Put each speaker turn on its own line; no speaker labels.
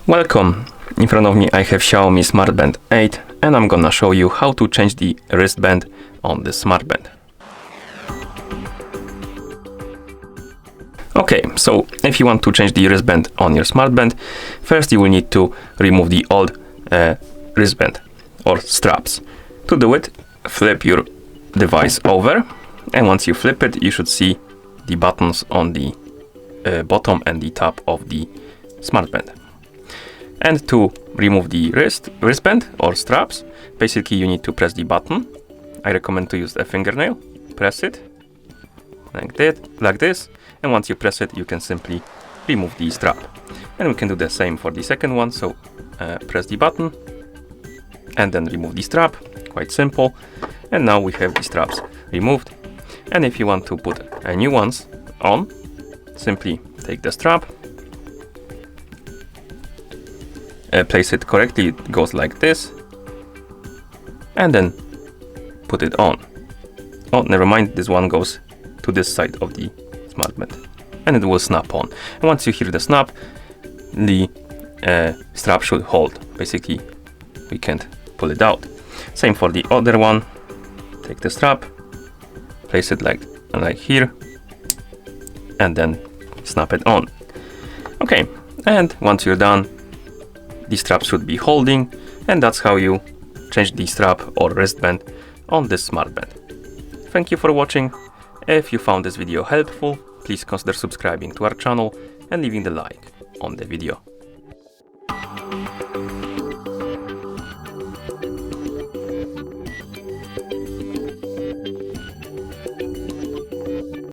Welcome! In front of me I have Xiaomi Smart Band 8 and I'm gonna show you how to change the wristband on this Smart Band. Okay, so if you want to change the wristband on your Smart Band, first you will need to remove the old wristband or straps. To do it, flip your device over, and once you flip it, you should see the buttons on the bottom and the top of the Smart Band. And to remove the wristband or straps, basically you need to press the button. I recommend to use a fingernail. Press it like this, and once you press it, you can simply remove the strap. And we can do the same for the second one. So press the button and then remove the strap. Quite simple. And now we have the straps removed. And if you want to put a new ones on, simply take the strap, place it correctly, it goes like this, and then put it on. Oh, never mind, this one goes to this side of the Smart Band, and it will snap on. And once you hear the snap, the strap should hold. Basically, we can't pull it out. Same for the other one. Take the strap, place it like here, and then snap it on. Okay, and once you're done, the strap should be holding, and that's how you change the strap or wristband on this Smart Band. Thank you for watching. If you found this video helpful, please consider subscribing to our channel and leaving the like on the video.